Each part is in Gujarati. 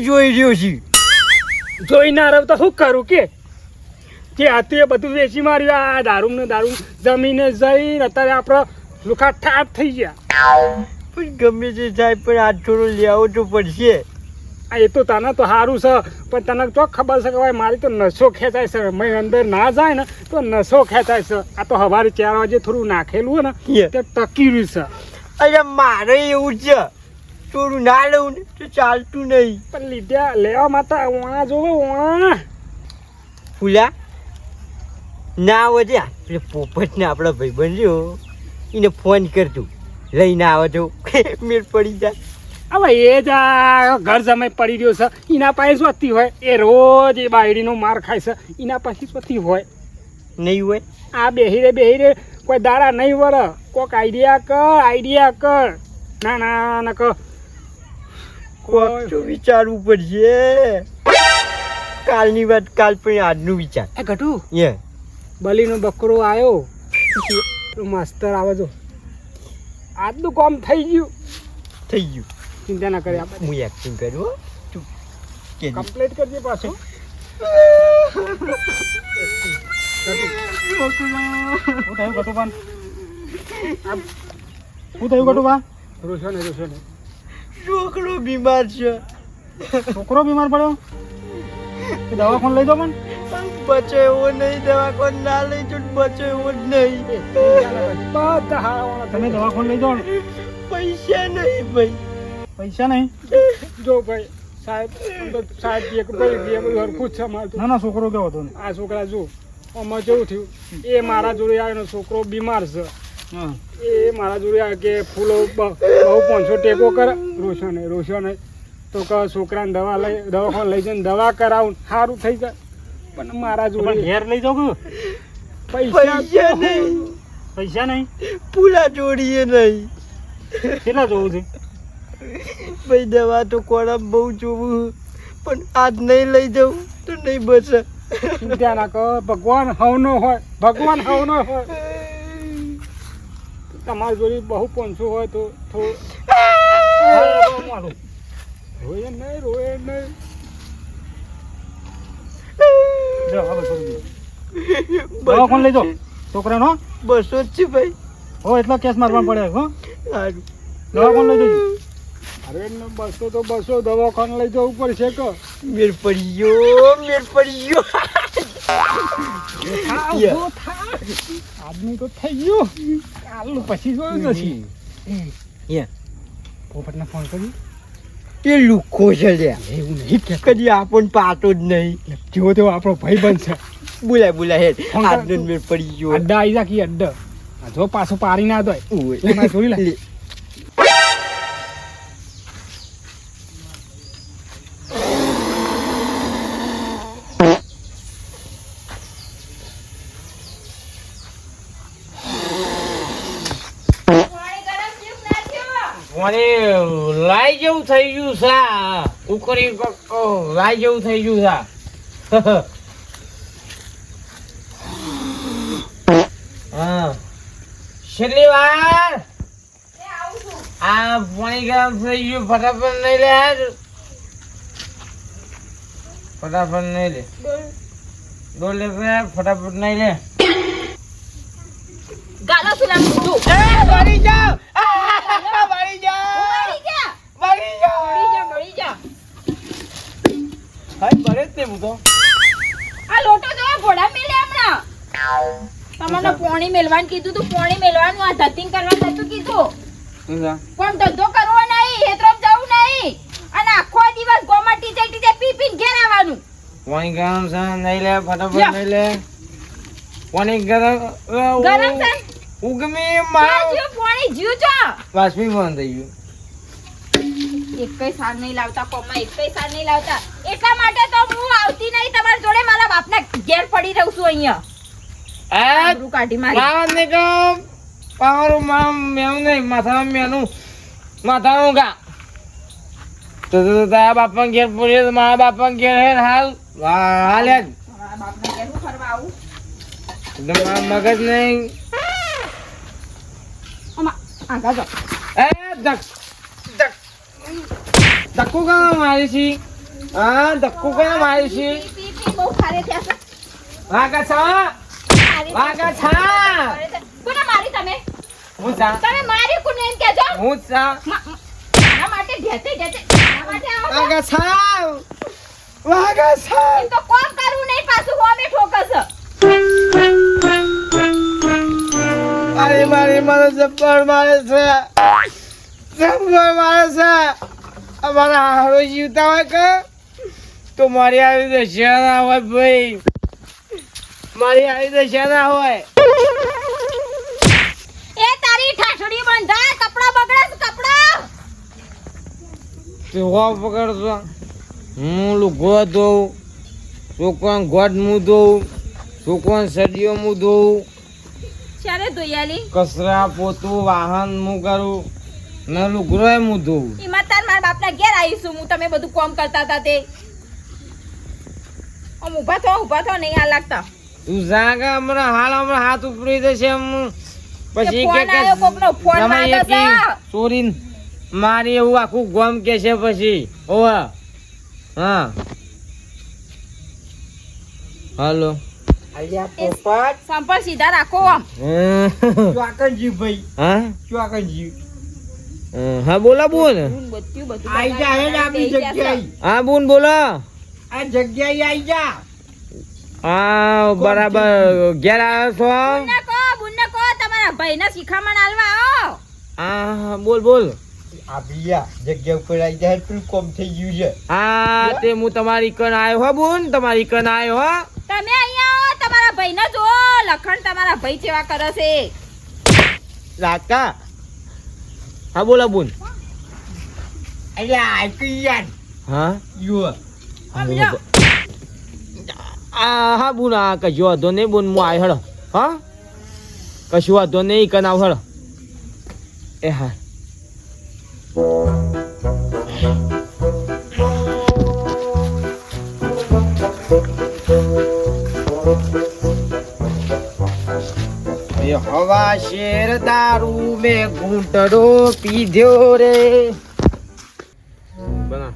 જોઈ રહ્યો છું. જોઈ ના રહું તો શું કરું કે જે હતું એ બધું વેચી માર્યું. આ દારૂ જમીને જઈને અત્યારે આપણે લુખા ઠાપ થઈ ગયા. પણ ગમે તે થાય પણ આ થોડો લેવો તો પડશે. એ તો તને તો સારું છે પણ તને તો ખબર છે કે ભાઈ મારી તો નસો ખેંચાય છે. મેં અંદર ના જાય ને તો નસો ખેંચાય છે. આ તો સવારે 4 વાગે થોડું નાખેલું હોય ને તે ટકી રહ્યું છે. અરે મારે એવું છે, થોડું ના લઉં ને તો ચાલતું નહીં. પણ લીધા લેવા માટે ઓણા જોવે ઓણા ફૂલા ના વધ્યા એટલે પોપટને આપણા ભાઈબંધ રહ્યો એને ફોન કરતું લઈને આવે તો મેળ પડી જાય. હવે એ જ આ ઘર જમાઈ પડી રહ્યો છે. એના પાસે શોધતી હોય એ રોજ એ બાયડીનો માર ખાય છે. એના પાસે શોધતી હોય નહીં હોય. આ બેહી રે કોઈ દાડા નહીં વળે. કોક આઈડિયા કર. ના કર કોક તો વિચારવું પડશે. કાલની વાત કાલ પણ આજનું વિચાર. એ ઘટું એ બલીનો બકરો આવ્યો માસ્તર આવે જો આજનું કામ થઈ ગયું. ચિંતા ના કરે આપણે હું એક્ટિંગ કરું હો. તું કમ્પ્લીટ કરજે પાછું. છોકરો બીમાર છે. છોકરો બીમાર પડ્યો દવાખાને લઈ જાઓ. પણ બચો એવો નહીં. દવાખાને ના લઈ જો બચો એવો જ નહીં. બધા હારા તમે દવાખાને લઈ જાઓ. પૈસા નહીં ભાઈ. પૈસા નહીં જો ભાઈ સાહેબ એક ભાઈ હરખું જ છે મારું. ના છોકરો કેવો હતો આ છોકરા જો આમાં જેવું થયું એ મારા જોડે આવ્યો છોકરો બીમાર છે. એ મારા જોડે આવે કે ફૂલો બહુ 500 ટેકો કરે. રોશને તો કે છોકરાને દવાખાને લઈ જઈને દવા કરાવું સારું થઈ જાય. પણ મારા જોડે ઘેર લઈ જાઉં પૈસા નહીં પૂરા જોડીએ નહીં. કેટલા જોવું છે ભાઈ? દવા તો કોડા બહુ જોવું પણ આજ નહીં લઈ જવું તો નહીં બચે. ચિંતા ના કર. ભગવાન હવનો હોય. તમારી જોડે બહુ 500 હોય તો રોય નહીં. દવાખાને લઈ જાઓ છોકરાનો. 200 જ છે ભાઈ. હો એટલા કેસ મારવા પડે. હો સારું દવાખાને લઈ જજો. અરે 200 તો 200 દવાખાને લઈ જવું પડશે કે મેર પડી ગયો. આજનું તો થઈ ગયું. કાલનું પછી જોયું નથી. પોપટને ફોન કરી એ લુખો છે લ્યા. એવું નહીં કે કદી આપણને પાતો જ નહીં. જેવો તેવો આપણો ભાઈ બનશે. બોલાય હેડ. આજનો મેર પડી ગયો. અડ્ડા આવી જા કી અડ્ડા. જો પાછો પારી ના દોય. એમાં જોઈ લે. મને લાઈ જેવું થઈ ગયું છે. ઉકરી લાઈ જેવું થઈ ગયું છે. હા છેલ્લી વાર આ પાણી ગરમ થઈ ગયું. ફટાફટ નહીં લે. ફટાફટ નહીં લે. ડોલ લે ફટાફટ નહીં લે. ગાલો સુલા તું મરી જાઓ. મળી જા. હાય બરે જ ને હું તો. આ લોટો જો ઘોડા મેલે હમણાં. તમને પોણી મેલવાનું કીધું તું. પોણી મેલવાનું આ ધતિંગ કરવા નતું કીધું. પણ ધંધો કરવો નહીં. હેતરમ જવું નહીં. અને આખો દિવસ ગોમાં ટીચે પીને ઘેર આવવાનું. પાણી ગરમ છે નહીં લે. ફટાફટ નહીં લે. પાણી ગરમ છે ઉગમી મારો પાણી જીવ છો. વાસમી બંધ થઈ ગયું. એકઈ સાર નહીં લાવતા કોમમાં. એકઈ સાર નહીં લાવતા. એટલા માટે તો હું આવતી નહીં તમારી જોડે. મારા બાપને ઘેર પડી રહું છું અહીંયા. આબરૂ કાઢી મારી. પાવર ને કામ પાવર મેનું નહીં. માથામાં મેનું માથાનું ગા તો તારા બાપા ઘેર પડી. મારા બાપા ઘેર હે હાલ હાલે જ. મારા બાપને ઘેર હું ફરવા આવું. મગજ નહીં. આગા જો ધક્કો કામ મારી છી. હા ધક્કુ કઈ મારી છે પી બહુ ખારે થયા છે વાગા છા વાગા છા કોને મારી તમે હું છા તમે મારી કોને એમ કહેજો હું છા મારા માટે જેતે મારા માટે આવો છો? વાગા છા વાગા છા એમ તો કોમ કરવું નહીં પાછું હોમે ઠોકસ અરે મારી મને જબ્બર મારે છે જબ્બર મારે છે અમારા હારો જીવતા હોય કે તો મારી આવી દશા ના હોય ભાઈ મારી આવી દશા ના હોય એ તારી ઠાઠડી બંધા કપડા બગડે કપડા તું હો પકડતો હું લુગો દઉં છોકરાને ગોડ મું દઉં છોકરાને સડીઓ મું દઉં ચાલે દોયાલી કચરા પોતું વાહન મું કરું ને લુગરોય મું દઉં ઈમાં તાર મારા બાપના ઘેર આવીશું હું તમે બધું કોમ કરતા હતા તે આમ ઊભા થો નહીં આ લાગતા તું જાગા હમણાં હાથ ઉપડી જશે એમ પછી ફોન આવ્યો કોકનો ફોન માંગે છે ચોરીને મારી એવું આખું ગોમ કે છે પછી ઓવા હા હાલો અલ્યા પોપટ સંપલ સીધા રાખો આમ ચોકનજી ભાઈ હા ચોકનજી હા બોલા બોલ બધું આઈ જા હે આપણી જગ્યાએ હા બોલ બોલા આ જગ્યાએ આઈ જા હા બરાબર ઘેર આવ્યો છો બુન્ને કો તમારા ભાઈને શિખામણ આલવા આવો હા બોલ બોલ આ ભૈયા જગ્યા ઉપર આઈ જાય પેલું કોમ થઈ ગયું છે હા તે હું તમારી કન આવ્યો હો બોન તમારી કન આવ્યો હો તમે અહીંયા આવો તમારા ભાઈને જો લખણ તમારા ભાઈ જેવા કરે છે લાકા હા બોલા બોન અલ્યા આઈ યાર હા યુ હા બોન આ કશું વાંધો નહીં બોન હું આય હળ હા કશું વાંધો નહીં કન આવ હળ એ હા હવા શેર દારૂ મેં ઘૂંટડો પીધ્યો રે બના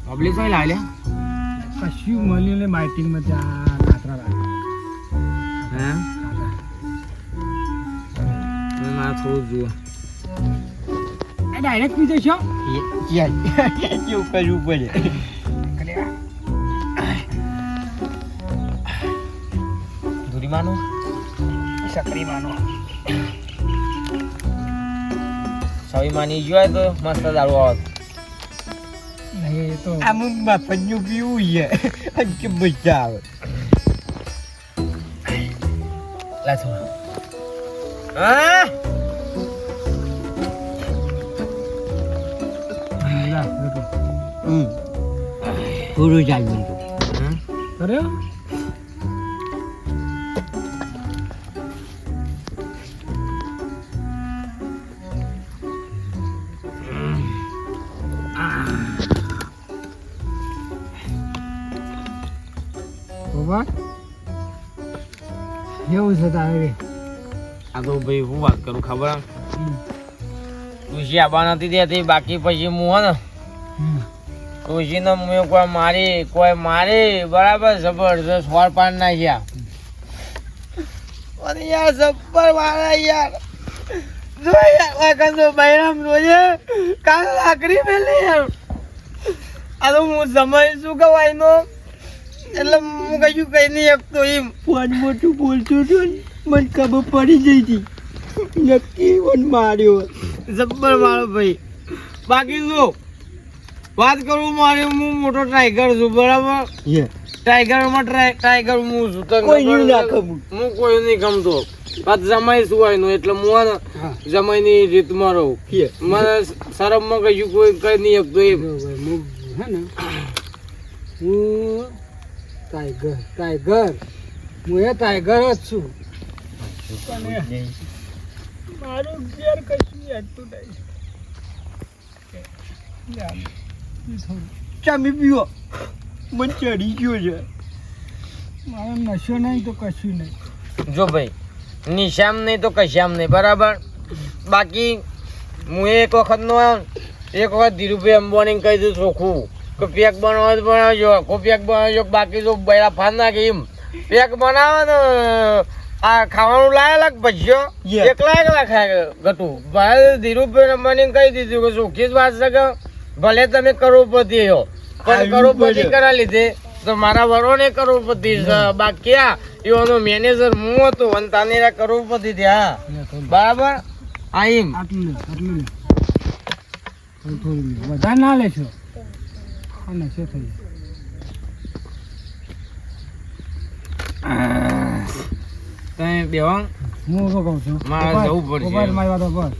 પબ્લિક કઈ લાય કશું મળીને માઇટિંગમાં ત્યાં ખાતરા લાગે હે મારે થોડું જુઓ ડાયરેક્ટ પી જશો યાર એવું કરવું પડે ધૂરી માનો સકરી માનો સવી માની ગયો તો મસ્ત દારૂ આવત નહીં એ તો આમ મફતનું પીવું છે અને કે મજા આવે લા થોડા હા થોડું ચાલવું અરે એવું છે તારે આ તો ભાઈ હું વાત કરું ખબર તુજી આબા નથી દેતી બાકી પછી હું હે ને તુજીને મેં કોઈ મારી બરાબર જબરદસ્ત હોર પાડ નાખ્યા અને યાર જબ્બર મારા યાર જો યાર વાગન તો બૈરામ રોજે કાલ લાકડી મેલી યાર આ તો હું સમય શું કવાય નો એટલે હું કશું કઈ નહીં શકતો એમ ફોન મોટું બોલતો હતો ને મને ખબર પડી જઈ હતી નક્કી ફોન માર્યો જબ્બર મારો ભાઈ બાકી શું વાત કરું મારે હું મોટો ટાઈગર છું બરાબર ટાઈગરમાં ટાઈગર હું છું તને કોઈ નહીં ખબર ના છે? ખબર. હું કોઈ નહીં ગમતો પાછ જમાઈ શું હોય નું એટલે હું હે ને જમાઈની રીતમાં રહું મને શરમમાં કશું કોઈ કઈ નહીં શકતો એમ હે ને હું ટાઈગર હું એ ટાઈગર જ છું મારું ઘેર કશું યાદતું નહીં ચામી પીવો મને ચડી ગયો છે મારો નશો નહીં તો કશું નહીં જો ભાઈ નિશામ નહીં તો કશામ નહીં બરાબર બાકી હું એક વખત ધીરુભાઈ અંબાણી કહી દઉં ચોખ્ખું કે પેક બનાવો તો બનાવજો આખો પેક બનાવજો બાકી તો બૈરા ફાન નાખે એમ પેક બનાવો ને આ ખાવાનું લાયેલા ભજ્યો એકલા ખાય ગટું ભાઈ ધીરુભાઈ અંબાણી કહી દીધું કે ચોખ્ખી જ વાત છે કે ભલે તમે કરોડપતિ હો પણ કરોડપતિ કરા લીધે તો મારા વરોને કરોડપતિ છે બાકી એવાનો મેનેજર હું હતો અને તાનેરા કરોડપતિ થયા બરાબર આ એમ આટલું વધારે ના લેશો અને છે થઈ તમે બેવા હું શું કહું છું મારે જવું પડશે. મારી વાત પર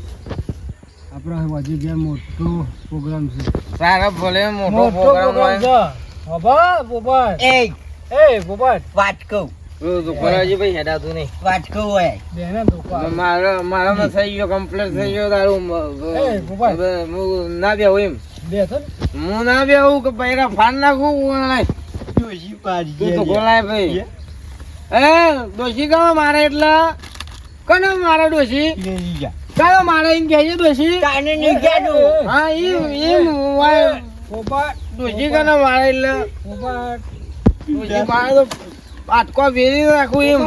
આપણે હજી ગયા મોટો પ્રોગ્રામ છે સારા ભલે મોટો પ્રોગ્રામ હોય એ ગોપાલ વાત કહું ભાઈ હેડાતું નહીં વાત કહું હોય બેને મારામાં થઈ ગયો કમ્પ્લીટ થઈ ગયો તારું હું ના બેહું એમ બે છે હું ના બેહું કે પૈરા ફાન નાખું ડોશી પાડી તું તો ગયા. બોલાય ભાઈ ડોશી કયો મારે એટલે કનો મારે ડોશી લઈ જા. કયો મારે એમ કહે છે ડોશી કાને નહીં કહેતું. હા એમ ગોપાલ ડોશી કનો મારે એટલે ગોપાલ ડોશી મારે તો આટકો વેરી રાખું એમ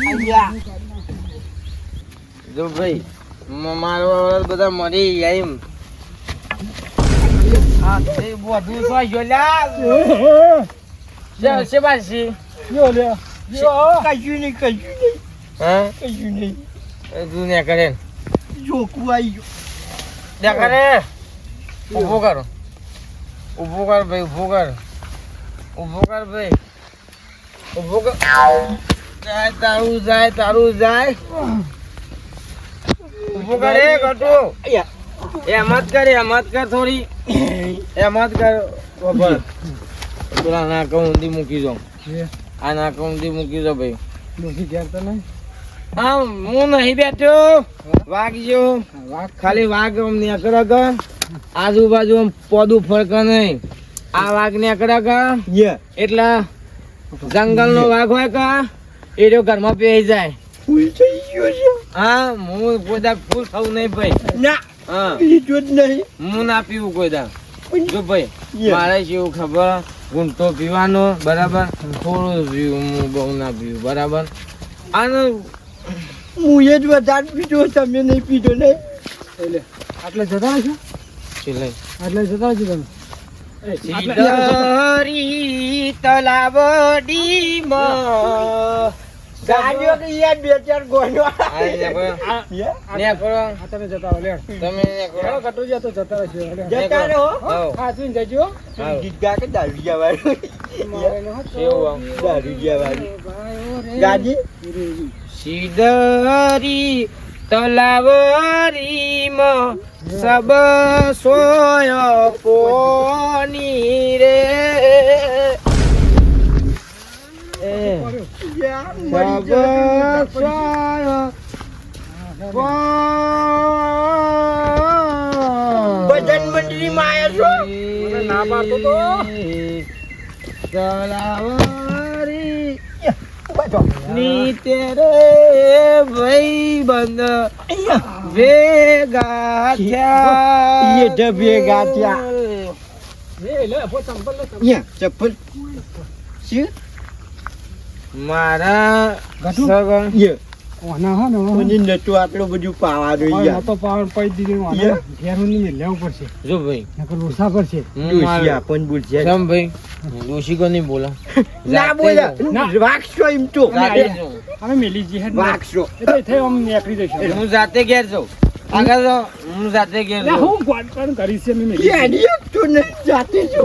અહીંયા. જો ભાઈ મારો બધા મરી ગયા એમ હા તે બધું તો જોલ્યા છે બાસી યો લે યો કશું નહીં, કશું નહીં, હા કશું નહીં. તું ને કરે જોકું આવી ગયું. ને કરે ઊભો કરો ઊભો કર ભાઈ ઊભો કર ભાઈ ઊભો કર જાય તારું જાય ઊભો કર એ ગટુ એમત કર થોડી એમત કર બરાબર પેલા નાક ઊંધી મૂકી દો આ નાક ઊંધી મૂકી દો ભાઈ ડોસી ઘેર તો નહીં હા હું નહીં બેઠો વાઘ જો ખાલી વાઘ આમ નીકળે કે આજુબાજુ આમ પોદું ફરકે નહીં આ વાઘ નીકળે કે એટલે જંગલ નો વાઘ હોય કે એ જો ઘરમાં પેઈ જાય ફૂલ થઈ ગયો છે. હા હું કોઈ દા ફૂલ ખાવું નહીં ભાઈ ના હા પીધું જ નહીં. હું ના પીવું કોઈ દા જો ભાઈ Yeah. મારે કેવું ખબર ગુંટો પીવાનો બરાબર થોડું પીવું હું બહુ ના પીવું બરાબર અને હું એ જ વધારે પીધો, તમે નહીં પીધો નહીં. એટલે આટલે જતા રહેશો ચલે આટલે જતા રહેશો તમે સીધરી તલાવડીમાં ગાડીઓ કે યાર બે ચાર ગોળો. આ તમે જતા રહો લે તમે ચાલો કટુ જતો જતા રહેશો જતા રહો. હા સુન જજો ગીત ગા કે દારૂ જવાનું. મારે ન હતો એવું આમ. દારૂ જવાનું. ભાઈઓ રે ગાડી સીધરી તલાવડીમાં સબ સોય પોની રે સબ સોય ભજન મંડળીમાં આવ્યા છો. મને ના પાડતો તો. તલાવડી બેઠો. ની તેરે ભાઈ બંધ ભેગા થયા એ જ ભેગા થયા. એ લે પો ચંપલ લે અહીંયા ચપ્પલ શું? મારા સગન યે ઓના હો ને મને નતું આટલું બધું પાવાનું યાર. તો પાવર પઈ દીધી Yeah. ઓના ઘેર ની લેવું પડશે જો ભાઈ નકર લોસા પડશે ડોશી આપણને બોલશે. સમ ભાઈ દોશી કો નહીં બોલા ના બોલા. ના. વાગશો એમ તો. જાતે જાઉં. અમે મેલી જી હેડ વાગશો. એટલે થઈ આમ નીકળી જશે હું જાતે ઘેર જાઉં આગળ જાઉં હું જાતે ઘેર લે જાઉં હું ગોળ કરી છે અમે મેલી યાર એક તો નહીં જાતે જો.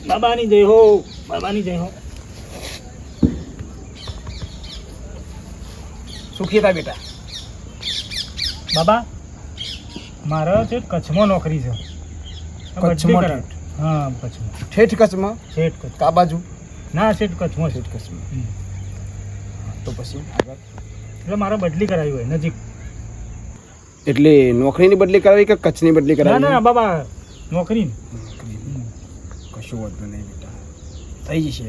બાબાની જય હો બાબાની જય હો સુખીતા બેટા બાબા મારા છે કચ્છમાં નોકરી છે કચ્છમાં? હા કચ્છમાં ઠેઠ કચ્છમાં શેઠ કચ્છ કા બાજુ ના સેટ કચ્છમાં સેટ કચ્છમાં. તો પછી આગળ એટલે મારે બદલી કરાવી હોય નજીક. એટલે નોકરીની બદલી કરાવી કે કચ્છની બદલી ના કરાવી? ના બાબા નોકરી કશું વાંધો નહીં બેટા, થઈ જશે.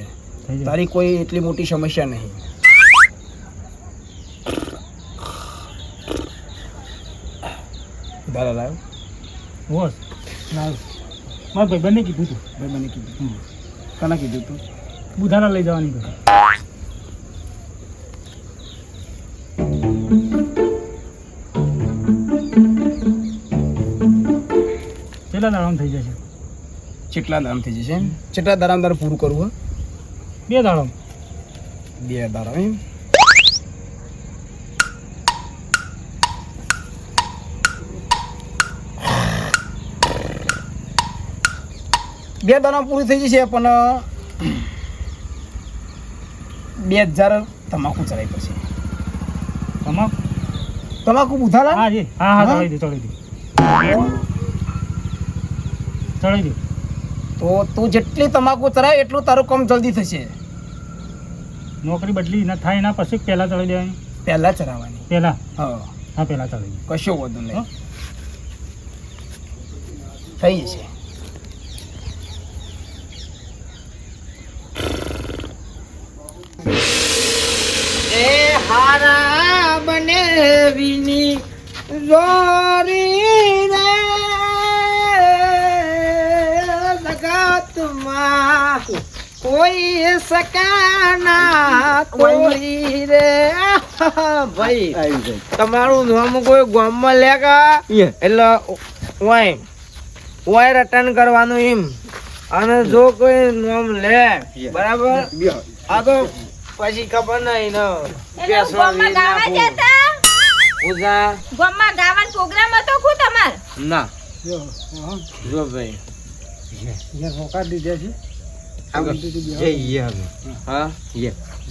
થઈ જાય. તારી કોઈ એટલી મોટી સમસ્યા નહીં. દાદા લાવ હોશ ના મારા ભાઈબંધને કીધું તું ભાઈ મને કીધું. કના કીધું તું? બુધાના લઈ જવાની કહ્યું. કેટલા દાડામાં થઈ જશે? કેટલા દામ થઈ જશે એમ? કેટલા દારામ તારે પૂરું કરવું? 2 દાડામાં. 2 દારા એમ? બે દાડા પૂરું થઈ જશે પણ 2000 તમાકુ ચડાવી પડશે. તમામ તમાકુ બુધાલા હા જી હા હા હા? ચડાવી દે ચડાવી દે. તો તું જેટલી તમાકુ ચડાવે એટલું તારું કામ જલ્દી થશે. નોકરી બદલી ના થાય ના પછી પહેલાં ચડાવી દેવાની. પહેલા ચડાવવાની. પહેલાં હા, હા પહેલાં ચડાવી દે. કશો વાંધો નહીં. હા? થઈ જશે. એ હારા બને વિની જોરી રે જગતમાં કોઈ સકાના તોડી રે. ભાઈ તમારું નામ કોઈ ગામમાં લેગા એટલે ઓય રટન કરવાનું એમ. અને જો કોઈ નામ લે બરાબર આ તો પછી ખબર નહીં ને એટલે હું ગામમાં ગાવા જતા પૂજા ગામમાં ગાવાનો પ્રોગ્રામ હતો કુ તમાર ના જો ભાઈ હોકાર દીધા છે. હા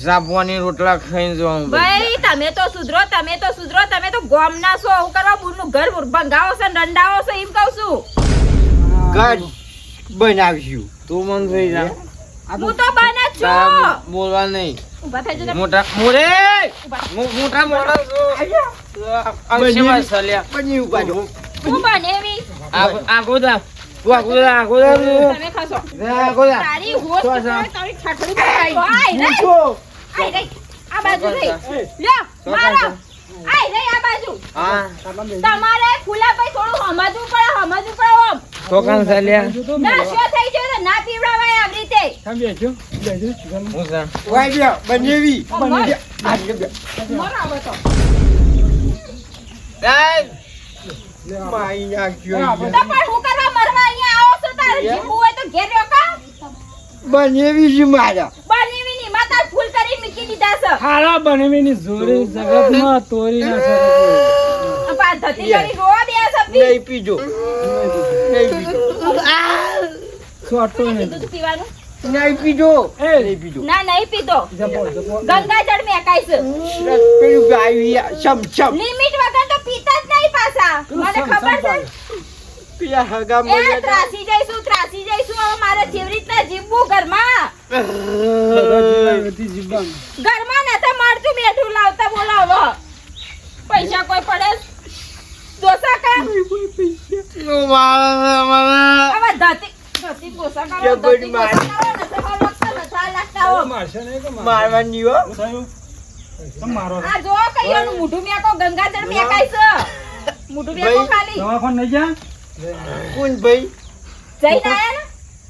સાપવાની રોટલા ખાઈને જવાનું ભાઈ તમે તો સુધરો તમે તો ગામના છો હું કરવા બુરનું ઘર ભંગાવો છો ને રંડાવો છો એમ કહું છું. ઘર બનાવશું. તું મન થઈ જા હું તો બને જ છું. તારા બોલવા નહીં ઊભા થઈ જજો. મોટા મોરે મોટા મોટા અંશમાં સલ્યા બની ઉપાડો. હું બનેવી આગો દા આગો દા તમે ખાશો તારી હોશ તો તારી છાટડી પકાઈ આઈ રે આ બાજુ રે લ્યો મારો આઈ રે આ બાજુ હા તમારે ફૂલાભાઈ થોડું સમજવું પડે ઓમ છોકરા સલ્યા ના શું થઈ ગયું તો ના પીવડાવાય આવી રીતે તમે બેસજો પૂજા વાઈ બ્યો બનેવી. મોર આવો તો માઈ નાખ્યો. તો પણ હું કરવા મરવા અહીંયા આવો છો તારે જીવવું હોય તો ઘેર રહ્યો કા બનેવી છે મારા. બનેવી ની માતા ફૂલ કરી મૂકી દીધા છે હારા બનેવીની જોડી જગતમાં તોરી ના શકે. આ ધતી કરી રોવા દે આ સબ્જી નહીં પીજો. નહીં પીજો. સોટો નહીં. દૂધ પીવાનું નહીં પીજો. એ નહીં પીજો. ના નહીં પીતો જપો ગંગાજળ મેકાય છે પેલું ગાયું છમ છમ. લિમિટ વગર તો પીતા જ નહીં પાછા મને ખબર છે પેલા હગા એ મળ્યા ત્રાસી જઈશું હવે મારે જેવી રીતના જીવવું ઘરમાં ઘરમાં નતા મળતું બેઠું લાવતા બોલાવો પૈસા કોઈ પડે દોસા કા હવે ધતી પોસા કરો જબર ધતી માર. પોસા કરો નતા લાગતા હો મારશે નહીં કે મારવાની હો. તમે મારો આ જો કઈયાનું મોઢું મેકો ગંગાજળ મેકાય છે મોઢું મેકો ખાલી દવાખાને નહીં જા. કોણ ભાઈ? જઈને આયા ને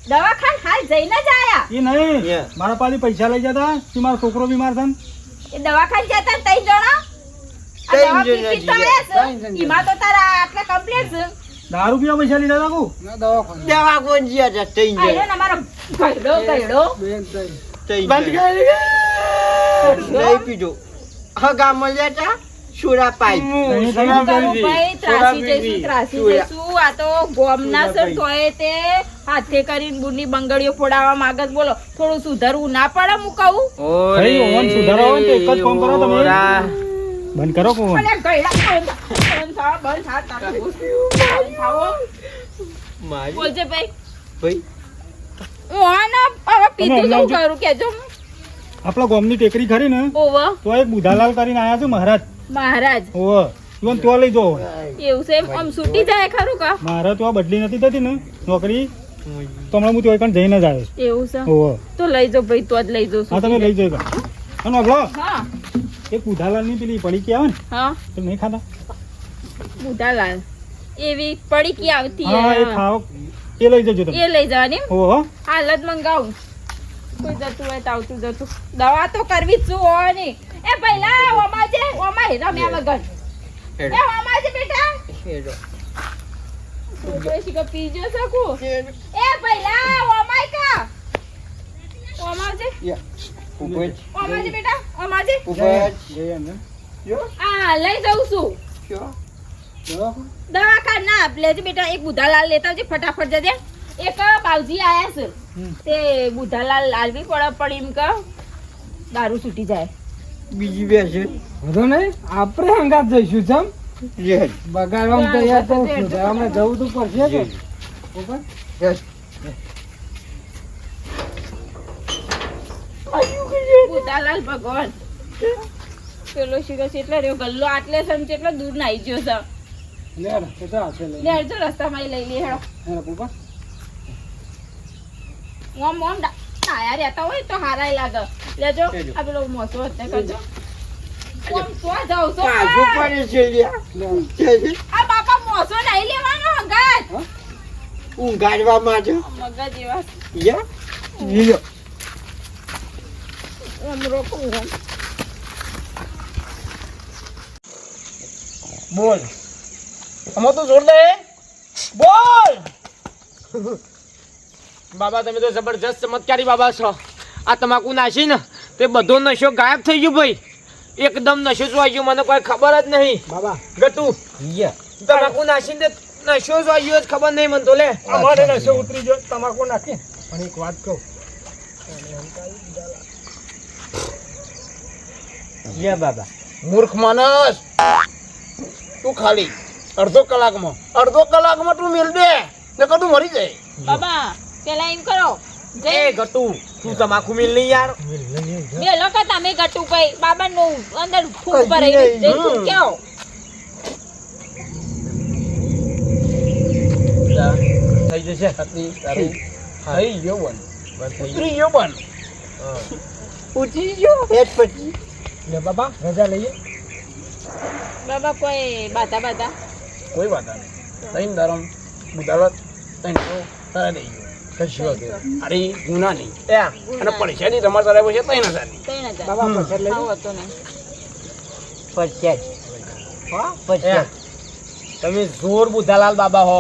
દવાખાન હાલ જઈને જ આયા એ નહીં Yeah. મારા પાલી પૈસા લઈ જતા કે મારો છોકરો બીમાર છે ને. એ દવાખાન જતા ને તઈ જણા આ ત્રણ દવા જણા પીપી તો જીયા. આયા છે એમાં તો તારા આટલા કમ્પ્લીટ છે દારૂ પીવા પૈસા લીધા હતા કુ દવા કોણ જ્યાં હતા? ત્રણ આયો જણા. ને અમારો ગયડો ત્રણ બંધ જણા. કરી નહીં પીજો. હગા મળ્યા હતા સોડા પાઈ. નહીં શું તમે કરું ભાઈ ત્રાસી જઈશું આ તો ગોમના સર તોય તે હાથે કરીને બુની બંગડીઓ ફોડાવવા માંગત બોલો થોડું સુધરવું ના પડે હું કહું ભાઈ, ઓવન સુધારવા હોય ને તો એક જ કામ કરો તમે. બંધ કરો કોણ અલે ગયડા બંધ થા તારા બંધ થાવો મારી બોલજે ભાઈ ભાઈ હું આના હવે પીધું શું કરું કેજો આપણા ગામની ટેકરી ખરી ને ઓવ તો એક બુધાલાલ કરીને આયા છે મહારાજ મહારાજ ઓવ ઈવન તો લઈ જાઓ એવું છે આમ છૂટી જાય ખરું કા મારે તો આ બદલી નથી થતી ને નોકરી તો હમણાં હું તો એકણ જઈને જ આવ્યો એવું છે ઓવ તો લઈ જાઓ ભાઈ તો જ લઈ જાઉં હા તમે લઈ જઈ અને અગલો હા એક બુધાલાલની પેલી પડીકી આવે ને હા તો નહીં ખાતા બુધાલાલ એવી પડીકી આવતી હા એ ખાઓ એ લઈ જજો તમે એ લઈ જવાની ઓહો હાલત મંગાવું કોઈ જતું હોય તો આવતું જતું દવા તો કરવી જ શું હોય ને એ પહેલા ઓમાજે ઓમાય રમ્યા વગર એ ઓમાજે બેટા છોકરો શીખો પીજો શકું એ પહેલા ઓમાય કા ઓમાજે ઓમાજે બેટા ઓમાજે આ લઈ જાઉં છું દવાખાના લેજે બેટા એક બુધાલાલ લેતા આવજે ફટાફટ જજે એક બાવજી આયા છે તે બુધાલાલ લાલવી પડી એમ કે દારૂ છૂટી જાય બીજી બે છે વધુ નહીં આપણે હંગાત જઈશું જમ બગાડવામાં તૈયાર તો સુધારવામાં જવું તો પડશે કે બુધાલાલ ભગવાન પેલો શીરો છે એટલે રહ્યો ગલ્લો આટલે સમ છે એટલે દૂર નાઈ ગયો છે લેજો રસ્તામાં લઈ લે હેડો ઓમ ઓમ આયા રહેતા હોય તો હારાય લાગે લેજો આ પેલો મોસો હતે કરજો ઓમ તો જાવ તો કાજુ પડે છે લ્યા આ બાપા મોસો નહીં લેવાનો હંગાત ઊંઘાડવા માટે મગજ એવા યા લીલો ઓમ રોકું ઓમ બોલ અમો તો જોર દે બોલ બાબા તમે તો જબરજસ્ત ચમત્કારી બાબા છો આ તમાકુ નાસી ને તે બધો નશો ગાયબ થઈ ગયો ભાઈ એકદમ નશો જોઈ ગયો મને કોઈ ખબર જ નહીં બાબા ગતું તમાકુ નાસીને નશો જોઈ ગયો જ ખબર નહીં મને તો લે અમારે નશો ઉતરી ગયો તમાકુ નાખી પણ એક વાત કહું યા બાબા મૂર્ખ માણસ તું ખાલી અડધો કલાકમાં તું મિલ દે ને કદું મરી જાય બાબા પેલા એમ કરો એ ગટુ તું તમાકુ મિલ નહીં યાર બે લોકો તમે ગટુ કઈ બાબા નું અંદર ફૂક પર જઈ તું કેવો થઈ જશે થઈ ગયો બન ઉઠી ગયો હેડ પછી લે બાબા રજા લઈએ બાબા કોઈ બાધા કોઈ વાત નહીં તૈન દરમ બુધાવત તૈન તો તારા દઈ ગયો કશું હતું અરે ગુના નહીં અને પૈસાની તમારે તારા પૈસા 3000 તઈ ના બાબા પછાડ લઈ આવો તો નહીં પચાસ પચાસ તમે જોર બુધાલાલ બાબા હો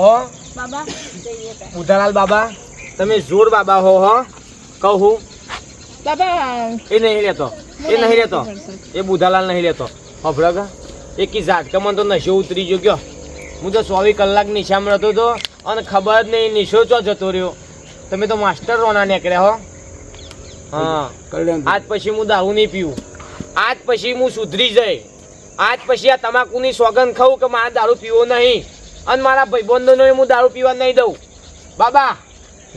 બાબા જઈએ તા. બુધાલાલ બાબા તમે જોર બાબા હો કહું બાબા એ નહીં લેતો એ બુધાલાલ નહીં લેતો હભળગ એક ઝાટકા મને તો નશો ઉતરી ગયો ગયો હું તો 24 કલાક નિશામાં રહેતો હતો અને ખબર જ નહીં નિશો ચો જતો રહ્યો તમે તો માસ્ટર રોના નીકળ્યા હો હા આજ પછી હું દારૂ નહીં પીવું આજ પછી હું સુધરી જાય આજ પછી આ તમાકુની સોગંદ ખાઉં કે મારે દારૂ પીવો નહીં અને મારા ભાઈબંધોને હું દારૂ પીવા નહીં દઉં બાબા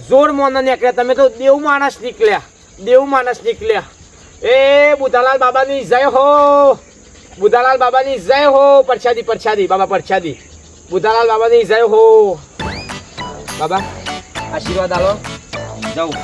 જોર મોના નીકળ્યા તમે તો દેવ માણસ નીકળ્યા એ બુધાલાલ બાબાની જય હો બુધાલાલ બાબાની જય હો પરછાદી બાબા પરછાદી બુધાલાલ બાબાની જય હો બાબા આશીર્વાદ આલો જાઉં